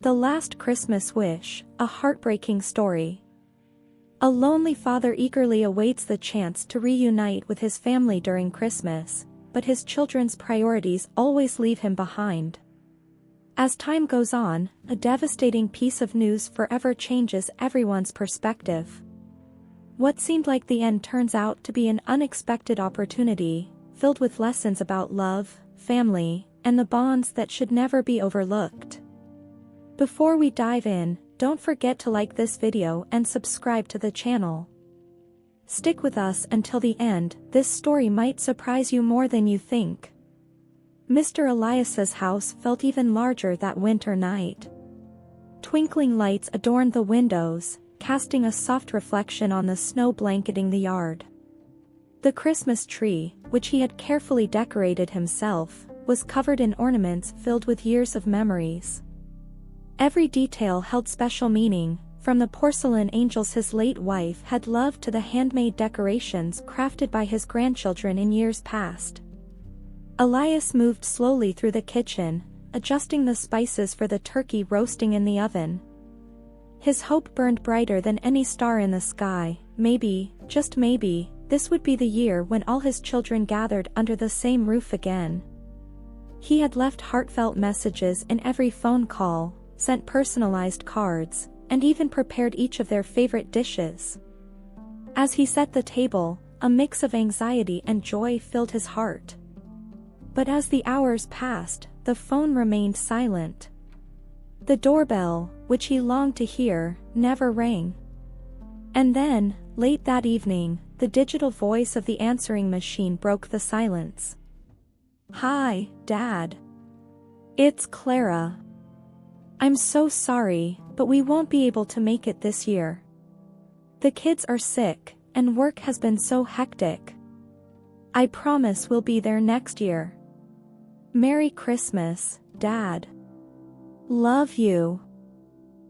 The Last Christmas Wish, a heartbreaking story. A lonely father eagerly awaits the chance to reunite with his family during Christmas, but his children's priorities always leave him behind. As time goes on, a devastating piece of news forever changes everyone's perspective. What seemed like the end turns out to be an unexpected opportunity, filled with lessons about love, family, and the bonds that should never be overlooked. Before we dive in, don't forget to like this video and subscribe to the channel. Stick with us until the end, this story might surprise you more than you think. Mr. Elias's house felt even larger that winter night. Twinkling lights adorned the windows, casting a soft reflection on the snow blanketing the yard. The Christmas tree, which he had carefully decorated himself, was covered in ornaments filled with years of memories. Every detail held special meaning, from the porcelain angels his late wife had loved to the handmade decorations crafted by his grandchildren in years past. Elias moved slowly through the kitchen, adjusting the spices for the turkey roasting in the oven. His hope burned brighter than any star in the sky. Maybe, just maybe, this would be the year when all his children gathered under the same roof again. He had left heartfelt messages in every phone call, sent personalized cards, and even prepared each of their favorite dishes. As he set the table, a mix of anxiety and joy filled his heart. But as the hours passed, the phone remained silent. The doorbell, which he longed to hear, never rang. And then, late that evening, the digital voice of the answering machine broke the silence. "Hi, Dad. It's Clara. I'm so sorry, but we won't be able to make it this year. The kids are sick, and work has been so hectic. I promise we'll be there next year. Merry Christmas, Dad. Love you."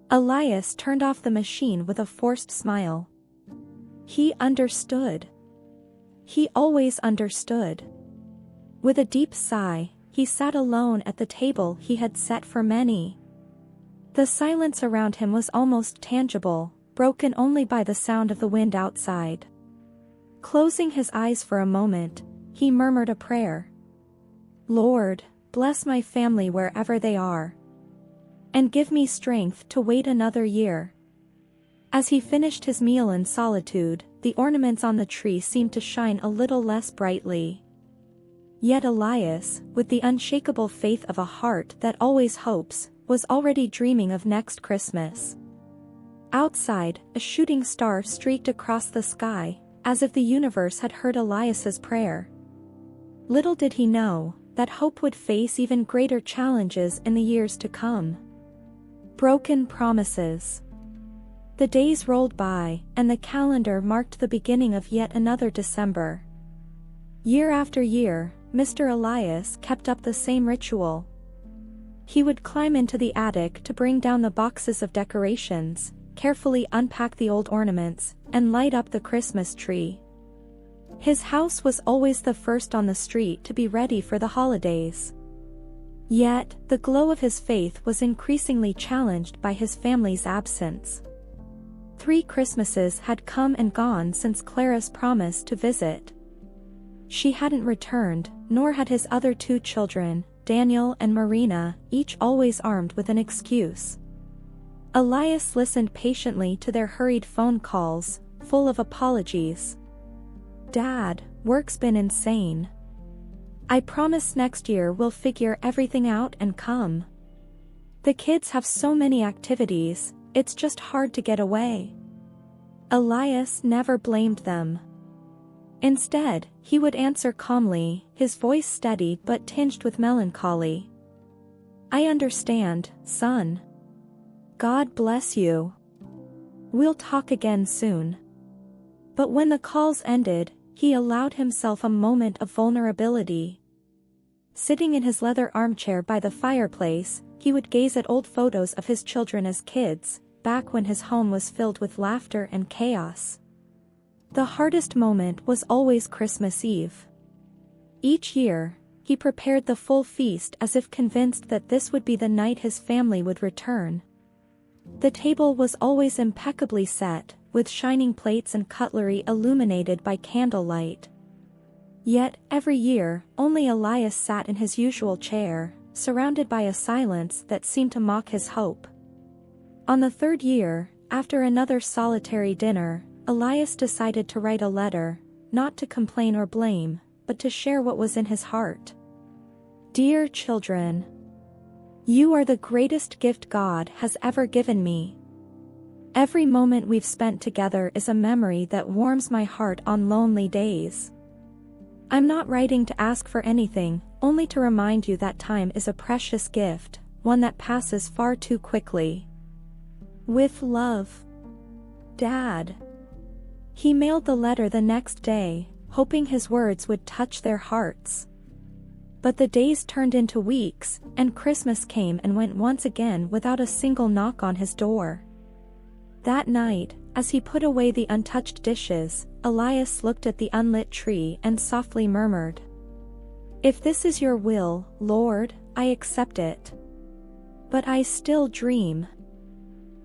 Elias turned off the machine with a forced smile. He understood. He always understood. With a deep sigh, he sat alone at the table he had set for many. The silence around him was almost tangible, broken only by the sound of the wind outside. Closing his eyes for a moment, he murmured a prayer. "Lord, bless my family wherever they are. And give me strength to wait another year." As he finished his meal in solitude, the ornaments on the tree seemed to shine a little less brightly. Yet Elias, with the unshakable faith of a heart that always hopes, was already dreaming of next Christmas. Outside, a shooting star streaked across the sky, as if the universe had heard Elias's prayer. Little did he know that hope would face even greater challenges in the years to come. Broken promises. The days rolled by, and the calendar marked the beginning of yet another December. Year after year, Mr. Elias kept up the same ritual. He would climb into the attic to bring down the boxes of decorations, carefully unpack the old ornaments, and light up the Christmas tree. His house was always the first on the street to be ready for the holidays. Yet, the glow of his faith was increasingly challenged by his family's absence. 3 Christmases had come and gone since Clara's promise to visit. She hadn't returned, nor had his other 2 children, Daniel and Marina, each always armed with an excuse. Elias listened patiently to their hurried phone calls, full of apologies. "Dad, work's been insane. I promise next year we'll figure everything out and come. The kids have so many activities, it's just hard to get away." Elias never blamed them. Instead, he would answer calmly, his voice steady but tinged with melancholy. "I understand, son. God bless you. We'll talk again soon." But when the calls ended, he allowed himself a moment of vulnerability. Sitting in his leather armchair by the fireplace, he would gaze at old photos of his children as kids, back when his home was filled with laughter and chaos. The hardest moment was always Christmas Eve. Each year, he prepared the full feast as if convinced that this would be the night his family would return. The table was always impeccably set, with shining plates and cutlery illuminated by candlelight. Yet, every year, only Elias sat in his usual chair, surrounded by a silence that seemed to mock his hope. On the third year, after another solitary dinner, Elias decided to write a letter, not to complain or blame, but to share what was in his heart. Dear children, you are the greatest gift God has ever given me. Every moment we've spent together is a memory that warms my heart on lonely days. I'm not writing to ask for anything, only to remind you that time is a precious gift, one that passes far too quickly. With love, Dad. He mailed the letter the next day, hoping his words would touch their hearts. But the days turned into weeks, and Christmas came and went once again without a single knock on his door. That night, as he put away the untouched dishes, Elias looked at the unlit tree and softly murmured, "If this is your will, Lord, I accept it. But I still dream.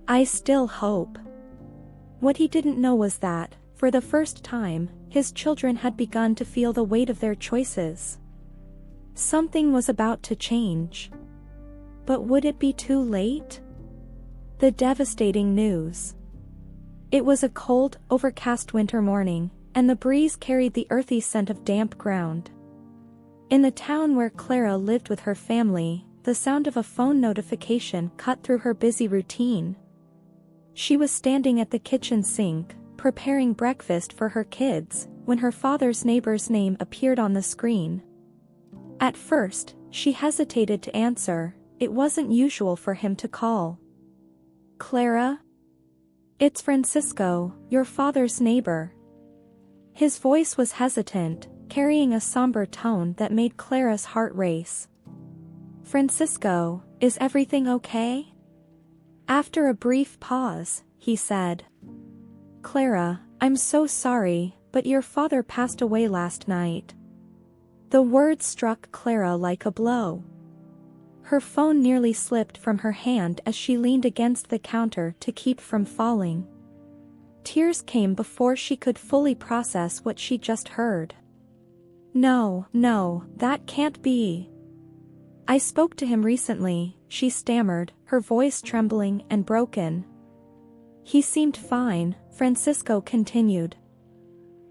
I still hope." What he didn't know was that, for the first time, his children had begun to feel the weight of their choices. Something was about to change. But would it be too late? The devastating news. It was a cold, overcast winter morning, and the breeze carried the earthy scent of damp ground. In the town where Clara lived with her family, the sound of a phone notification cut through her busy routine. She was standing at the kitchen sink, preparing breakfast for her kids, when her father's neighbor's name appeared on the screen. At first, she hesitated to answer. It wasn't usual for him to call. "Clara? It's Francisco, your father's neighbor." His voice was hesitant, carrying a somber tone that made Clara's heart race. "Francisco, is everything okay?" After a brief pause, he said, "Clara, I'm so sorry, but your father passed away last night." The words struck Clara like a blow. Her phone nearly slipped from her hand as she leaned against the counter to keep from falling. Tears came before she could fully process what she just heard. No, that can't be. "I spoke to him recently," she stammered, her voice trembling and broken. "He seemed fine," Francisco continued.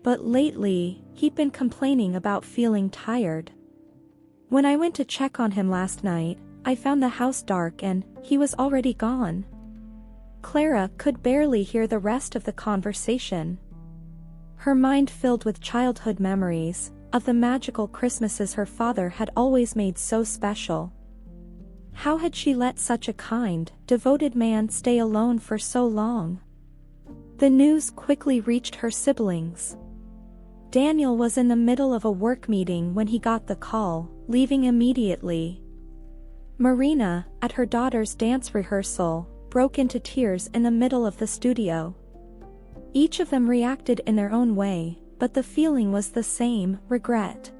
"But lately, he'd been complaining about feeling tired. When I went to check on him last night, I found the house dark and he was already gone." Clara could barely hear the rest of the conversation. Her mind filled with childhood memories, of the magical Christmases her father had always made so special. How had she let such a kind, devoted man stay alone for so long? The news quickly reached her siblings. Daniel was in the middle of a work meeting when he got the call, leaving immediately. Marina, at her daughter's dance rehearsal, broke into tears in the middle of the studio. Each of them reacted in their own way, but the feeling was the same, regret.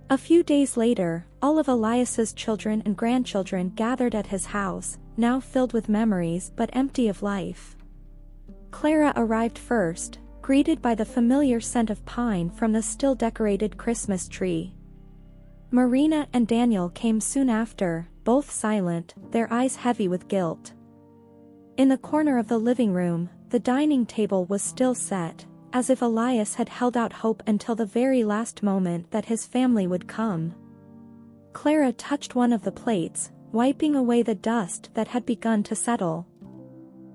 A few days later, all of Elias's children and grandchildren gathered at his house, now filled with memories but empty of life. Clara arrived first, greeted by the familiar scent of pine from the still decorated Christmas tree. Marina and Daniel came soon after, both silent, their eyes heavy with guilt. In the corner of the living room, the dining table was still set, as if Elias had held out hope until the very last moment that his family would come. Clara touched one of the plates, wiping away the dust that had begun to settle.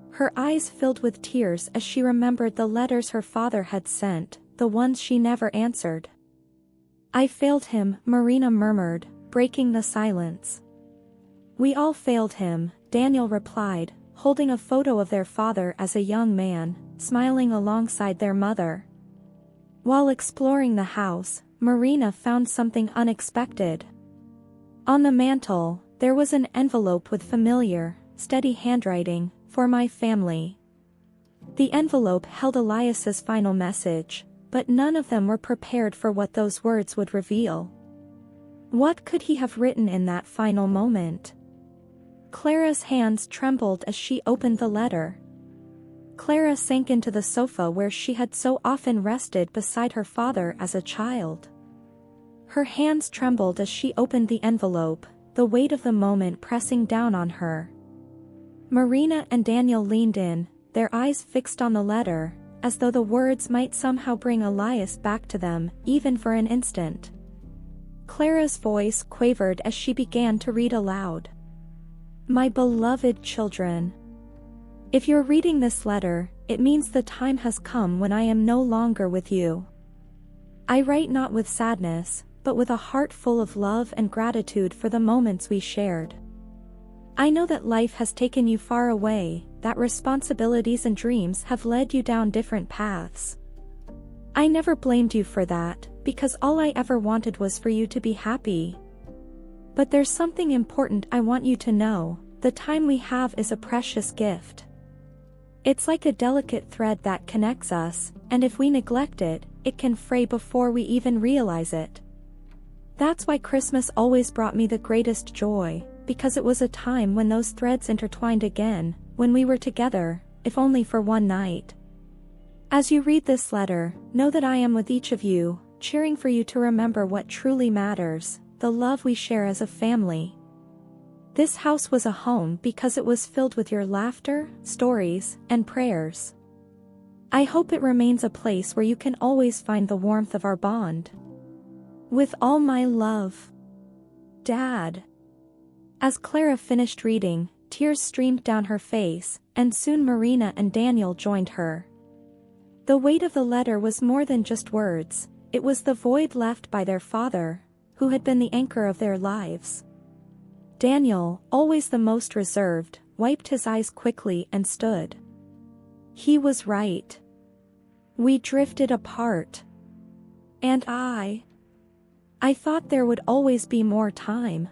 Her eyes filled with tears as she remembered the letters her father had sent, the ones she never answered. "I failed him," Marina murmured, breaking the silence. "We all failed him," Daniel replied, holding a photo of their father as a young man, smiling alongside their mother. While exploring the house, Marina found something unexpected. On the mantel, there was an envelope with familiar, steady handwriting, "For my family." The envelope held Elias's final message, but none of them were prepared for what those words would reveal. What could he have written in that final moment? Clara's hands trembled as she opened the letter. Clara sank into the sofa where she had so often rested beside her father as a child. Her hands trembled as she opened the envelope, the weight of the moment pressing down on her. Marina and Daniel leaned in, their eyes fixed on the letter, as though the words might somehow bring Elias back to them, even for an instant. Clara's voice quavered as she began to read aloud. My beloved children. If you're reading this letter, it means the time has come when I am no longer with you. I write not with sadness, but with a heart full of love and gratitude for the moments we shared. I know that life has taken you far away, that responsibilities and dreams have led you down different paths. I never blamed you for that, because all I ever wanted was for you to be happy. But there's something important I want you to know: the time we have is a precious gift. It's like a delicate thread that connects us, and if we neglect it, it can fray before we even realize it. That's why Christmas always brought me the greatest joy, because it was a time when those threads intertwined again, when we were together, if only for one night. As you read this letter, know that I am with each of you, cheering for you to remember what truly matters, the love we share as a family. This house was a home because it was filled with your laughter, stories, and prayers. I hope it remains a place where you can always find the warmth of our bond. With all my love. Dad. As Clara finished reading, tears streamed down her face, and soon Marina and Daniel joined her. The weight of the letter was more than just words, it was the void left by their father, who had been the anchor of their lives. Daniel, always the most reserved, wiped his eyes quickly and stood. He was right. We drifted apart. And I thought there would always be more time.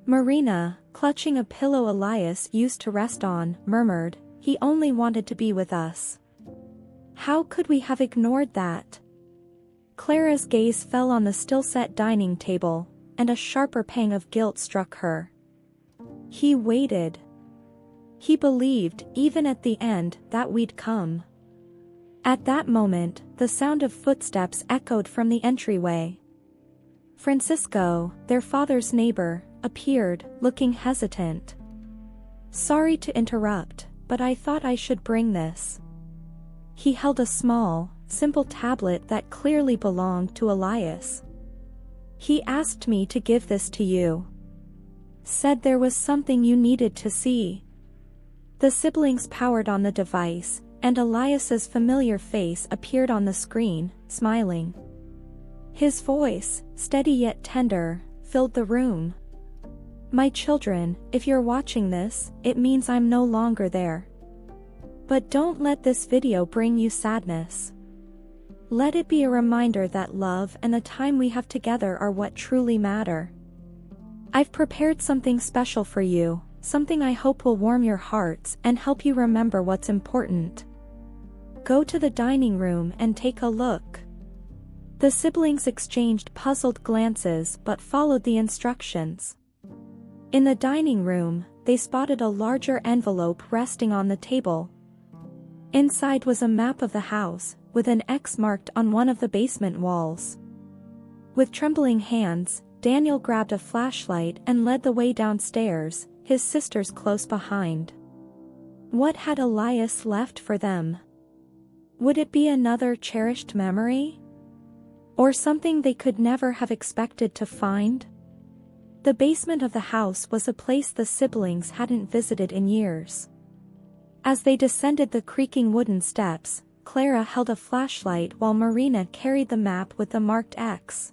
Marina, clutching a pillow Elias used to rest on, murmured, he only wanted to be with us. How could we have ignored that? Clara's gaze fell on the still-set dining table, and a sharper pang of guilt struck her. He waited. He believed, even at the end, that we'd come. At that moment, the sound of footsteps echoed from the entryway. Francisco, their father's neighbor, appeared, looking hesitant. Sorry to interrupt, but I thought I should bring this. He held a small, simple tablet that clearly belonged to Elias. He asked me to give this to you. Said there was something you needed to see. The siblings powered on the device, and Elias's familiar face appeared on the screen, smiling. His voice, steady yet tender, filled the room. My children, if you're watching this, it means I'm no longer there. But don't let this video bring you sadness. Let it be a reminder that love and the time we have together are what truly matter. I've prepared something special for you, something I hope will warm your hearts and help you remember what's important. Go to the dining room and take a look. The siblings exchanged puzzled glances but followed the instructions. In the dining room, they spotted a larger envelope resting on the table. Inside was a map of the house, with an X marked on one of the basement walls. With trembling hands, Daniel grabbed a flashlight and led the way downstairs, his sisters close behind. What had Elias left for them? Would it be another cherished memory? Or something they could never have expected to find? The basement of the house was a place the siblings hadn't visited in years. As they descended the creaking wooden steps, Clara held a flashlight while Marina carried the map with the marked X.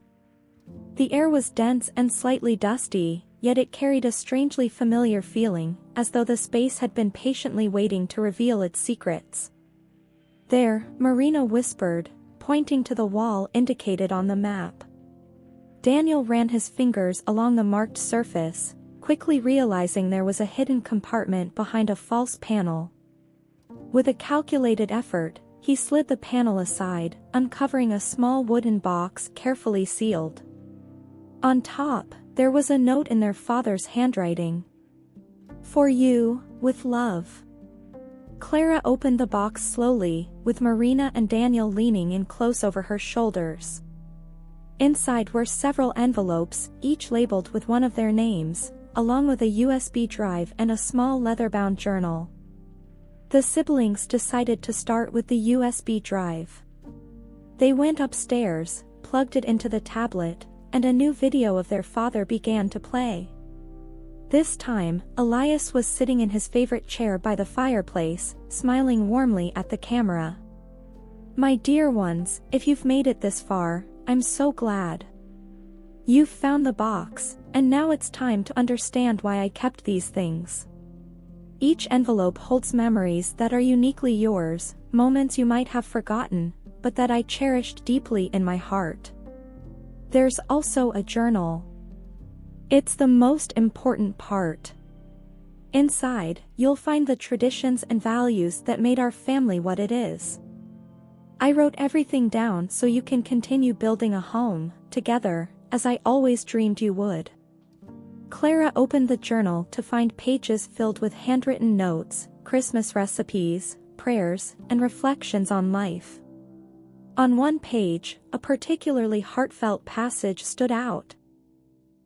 The air was dense and slightly dusty, yet it carried a strangely familiar feeling, as though the space had been patiently waiting to reveal its secrets. There, Marina whispered, pointing to the wall indicated on the map. Daniel ran his fingers along the marked surface, quickly realizing there was a hidden compartment behind a false panel. With a calculated effort, he slid the panel aside, uncovering a small wooden box carefully sealed. On top, there was a note in their father's handwriting. "For you, with love." Clara opened the box slowly, with Marina and Daniel leaning in close over her shoulders. Inside were several envelopes, each labeled with one of their names, along with a USB drive and a small leather-bound journal. The siblings decided to start with the USB drive. They went upstairs, plugged it into the tablet, and a new video of their father began to play. This time, Elias was sitting in his favorite chair by the fireplace, smiling warmly at the camera. "My dear ones, if you've made it this far, I'm so glad. You've found the box, and now it's time to understand why I kept these things. Each envelope holds memories that are uniquely yours, moments you might have forgotten, but that I cherished deeply in my heart. There's also a journal. It's the most important part. Inside, you'll find the traditions and values that made our family what it is. I wrote everything down so you can continue building a home, together, as I always dreamed you would." Clara opened the journal to find pages filled with handwritten notes, Christmas recipes, prayers, and reflections on life. On one page, a particularly heartfelt passage stood out.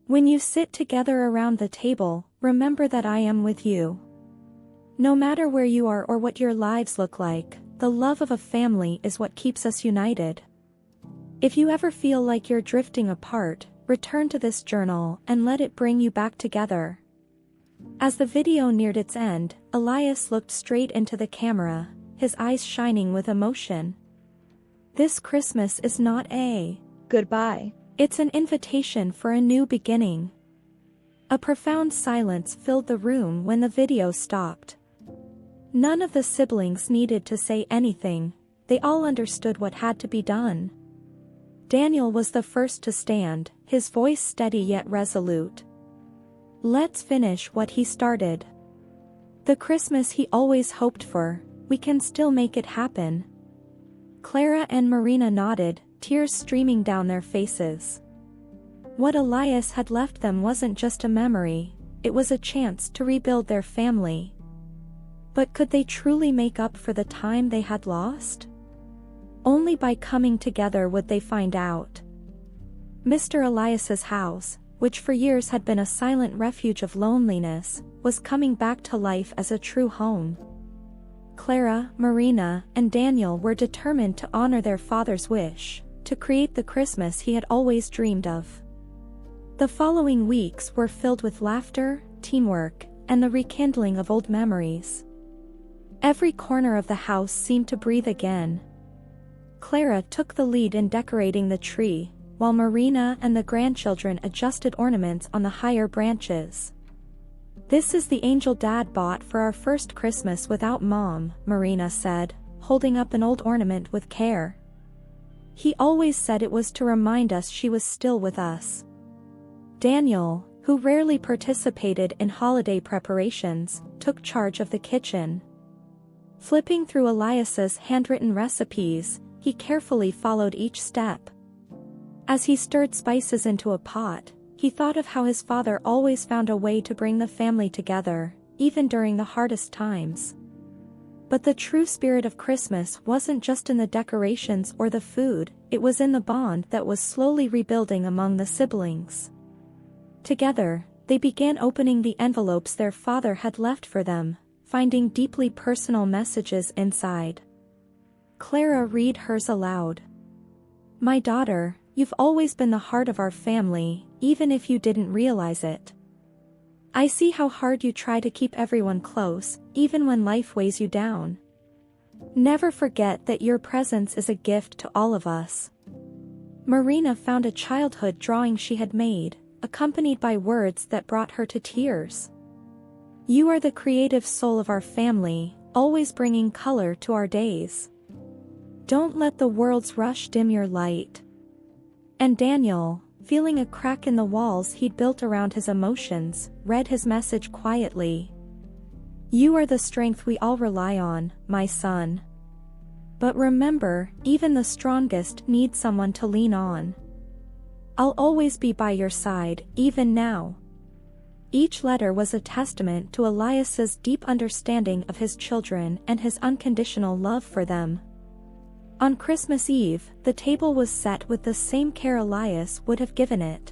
"When you sit together around the table, remember that I am with you. No matter where you are or what your lives look like, the love of a family is what keeps us united. If you ever feel like you're drifting apart, return to this journal and let it bring you back together." As the video neared its end, Elias looked straight into the camera, his eyes shining with emotion. "This Christmas is not a goodbye. It's an invitation for a new beginning." A profound silence filled the room when the video stopped. None of the siblings needed to say anything, they all understood what had to be done. Daniel was the first to stand, his voice steady yet resolute. "Let's finish what he started. The Christmas he always hoped for, we can still make it happen." Clara and Marina nodded, tears streaming down their faces. What Elias had left them wasn't just a memory, it was a chance to rebuild their family. But could they truly make up for the time they had lost? Only by coming together would they find out. Mr. Elias's house, which for years had been a silent refuge of loneliness, was coming back to life as a true home. Clara, Marina, and Daniel were determined to honor their father's wish, to create the Christmas he had always dreamed of. The following weeks were filled with laughter, teamwork, and the rekindling of old memories. Every corner of the house seemed to breathe again. Clara took the lead in decorating the tree, while Marina and the grandchildren adjusted ornaments on the higher branches. "This is the angel Dad bought for our first Christmas without Mom," Marina said, holding up an old ornament with care. "He always said it was to remind us she was still with us." Daniel, who rarely participated in holiday preparations, took charge of the kitchen. Flipping through Elias's handwritten recipes, he carefully followed each step. As he stirred spices into a pot, he thought of how his father always found a way to bring the family together, even during the hardest times. But the true spirit of Christmas wasn't just in the decorations or the food, it was in the bond that was slowly rebuilding among the siblings. Together, they began opening the envelopes their father had left for them, finding deeply personal messages inside. Clara read hers aloud. "My daughter, you've always been the heart of our family, even if you didn't realize it. I see how hard you try to keep everyone close, even when life weighs you down. Never forget that your presence is a gift to all of us." Marina found a childhood drawing she had made, accompanied by words that brought her to tears. "You are the creative soul of our family, always bringing color to our days. Don't let the world's rush dim your light." And Daniel, feeling a crack in the walls he'd built around his emotions, read his message quietly. "You are the strength we all rely on, my son. But remember, even the strongest need someone to lean on. I'll always be by your side, even now." Each letter was a testament to Elias's deep understanding of his children and his unconditional love for them. On Christmas Eve, the table was set with the same care Elias would have given it.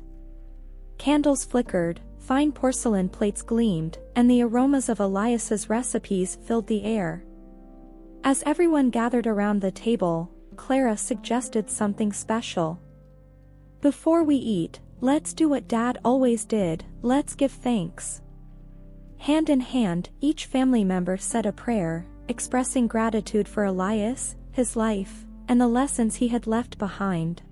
Candles flickered, fine porcelain plates gleamed, and the aromas of Elias's recipes filled the air. As everyone gathered around the table, Clara suggested something special. "Before we eat, let's do what Dad always did, let's give thanks." Hand in hand, each family member said a prayer, expressing gratitude for Elias, his life, and the lessons he had left behind.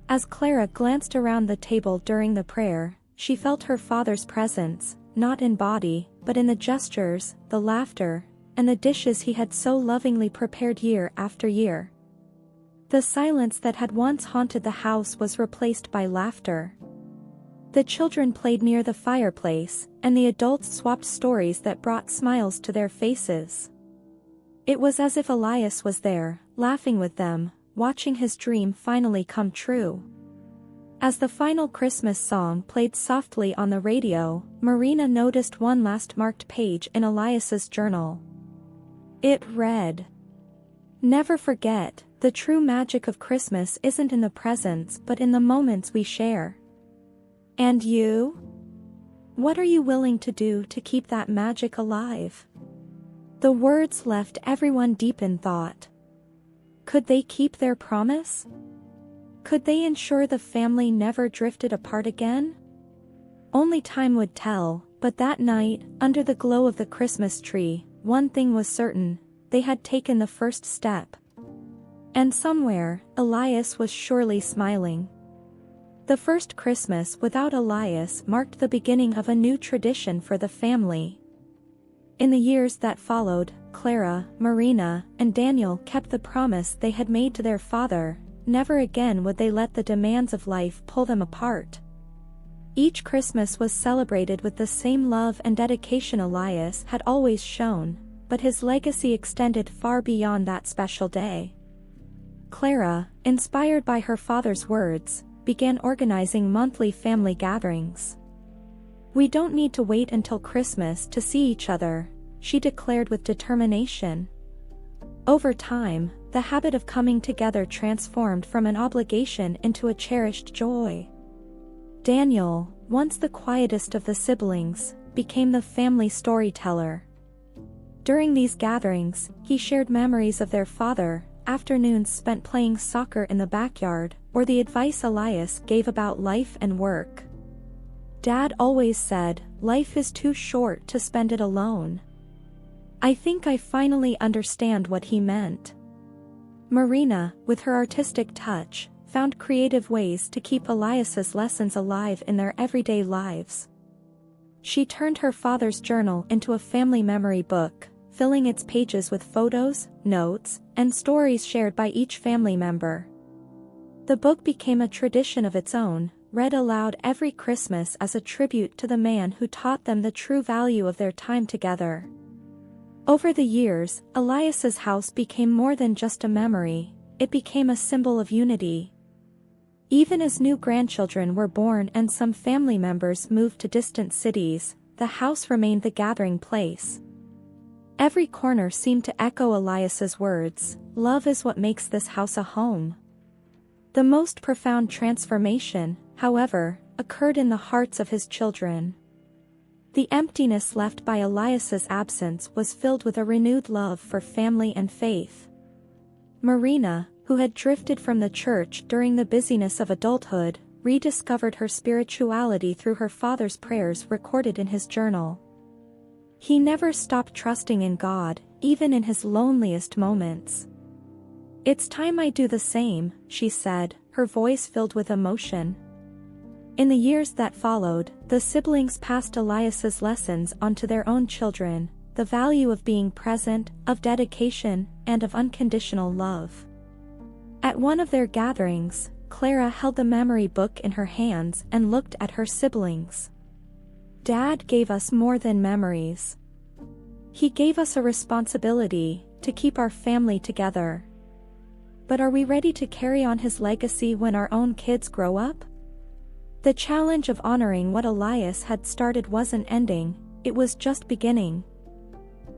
As Clara glanced around the table during the prayer, she felt her father's presence, not in body, but in the gestures, the laughter, and the dishes he had so lovingly prepared year after year. The silence that had once haunted the house was replaced by laughter. The children played near the fireplace, and the adults swapped stories that brought smiles to their faces. It was as if Elias was there, laughing with them, watching his dream finally come true. As the final Christmas song played softly on the radio, Marina noticed one last marked page in Elias's journal. It read, "Never forget, the true magic of Christmas isn't in the presents but in the moments we share." And you? What are you willing to do to keep that magic alive? The words left everyone deep in thought. Could they keep their promise? Could they ensure the family never drifted apart again? Only time would tell, but that night, under the glow of the Christmas tree, one thing was certain: they had taken the first step. And somewhere, Elias was surely smiling. The first Christmas without Elias marked the beginning of a new tradition for the family. In the years that followed, Clara, Marina, and Daniel kept the promise they had made to their father: never again would they let the demands of life pull them apart. Each Christmas was celebrated with the same love and dedication Elias had always shown, but his legacy extended far beyond that special day. Clara, inspired by her father's words, began organizing monthly family gatherings. "We don't need to wait until Christmas to see each other," she declared with determination. Over time, the habit of coming together transformed from an obligation into a cherished joy. Daniel, once the quietest of the siblings, became the family storyteller. During these gatherings, he shared memories of their father, afternoons spent playing soccer in the backyard, or the advice Elias gave about life and work. "Dad always said, life is too short to spend it alone. I think I finally understand what he meant." Marina, with her artistic touch, found creative ways to keep Elias's lessons alive in their everyday lives. She turned her father's journal into a family memory book, filling its pages with photos, notes, and stories shared by each family member. The book became a tradition of its own, read aloud every Christmas as a tribute to the man who taught them the true value of their time together. Over the years, Elias's house became more than just a memory, it became a symbol of unity. Even as new grandchildren were born and some family members moved to distant cities, the house remained the gathering place. Every corner seemed to echo Elias's words: "Love is what makes this house a home." The most profound transformation, however, occurred in the hearts of his children. The emptiness left by Elias's absence was filled with a renewed love for family and faith. Marina, who had drifted from the church during the busyness of adulthood, rediscovered her spirituality through her father's prayers recorded in his journal. He never stopped trusting in God, even in his loneliest moments. "It's time I do the same," she said, her voice filled with emotion. In the years that followed, the siblings passed Elias's lessons on to their own children, the value of being present, of dedication, and of unconditional love. At one of their gatherings, Clara held the memory book in her hands and looked at her siblings. "Dad gave us more than memories. He gave us a responsibility to keep our family together. But are we ready to carry on his legacy when our own kids grow up?" The challenge of honoring what Elias had started wasn't ending, it was just beginning.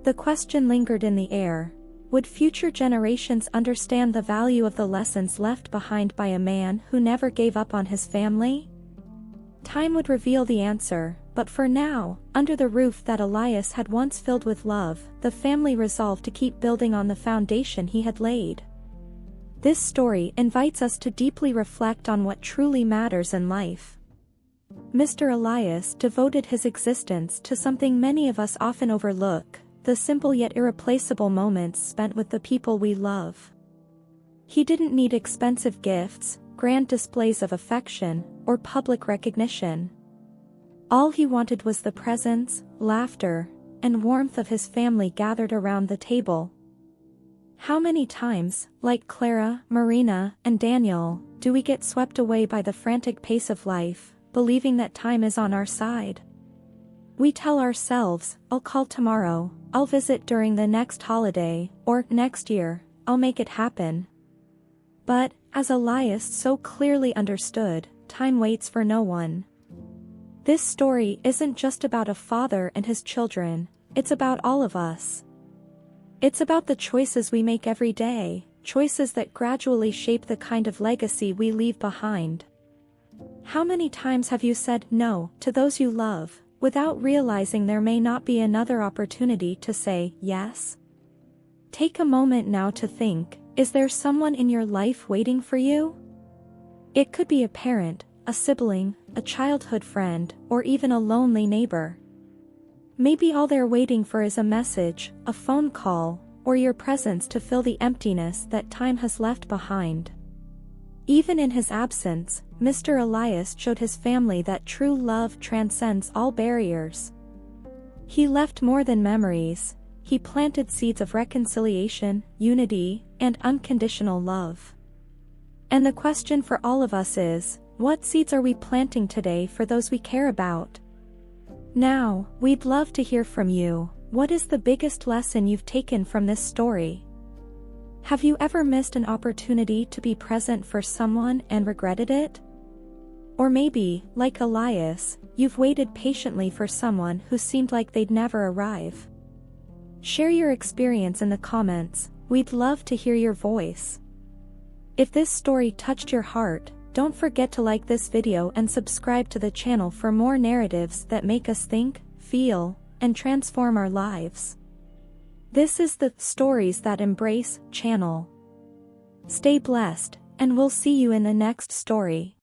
The question lingered in the air: would future generations understand the value of the lessons left behind by a man who never gave up on his family? Time would reveal the answer, but for now, under the roof that Elias had once filled with love, the family resolved to keep building on the foundation he had laid. This story invites us to deeply reflect on what truly matters in life. Mr. Elias devoted his existence to something many of us often overlook: the simple yet irreplaceable moments spent with the people we love. He didn't need expensive gifts, grand displays of affection, or public recognition. All he wanted was the presence, laughter, and warmth of his family gathered around the table. How many times, like Clara, Marina, and Daniel, do we get swept away by the frantic pace of life, believing that time is on our side? We tell ourselves, "I'll call tomorrow, I'll visit during the next holiday, or next year, I'll make it happen." But, as Elias so clearly understood, time waits for no one. This story isn't just about a father and his children, it's about all of us. It's about the choices we make every day, choices that gradually shape the kind of legacy we leave behind. How many times have you said no to those you love, without realizing there may not be another opportunity to say yes? Take a moment now to think: is there someone in your life waiting for you? It could be a parent, a sibling, a childhood friend, or even a lonely neighbor. Maybe all they're waiting for is a message, a phone call, or your presence to fill the emptiness that time has left behind. Even in his absence, Mr. Elias showed his family that true love transcends all barriers. He left more than memories, he planted seeds of reconciliation, unity, and unconditional love. And the question for all of us is, what seeds are we planting today for those we care about? Now, we'd love to hear from you. What is the biggest lesson you've taken from this story? Have you ever missed an opportunity to be present for someone and regretted it? Or maybe, like Elias, you've waited patiently for someone who seemed like they'd never arrive. Share your experience in the comments, we'd love to hear your voice. If this story touched your heart, don't forget to like this video and subscribe to the channel for more narratives that make us think, feel, and transform our lives. This is the Stories That Embrace channel. Stay blessed, and we'll see you in the next story.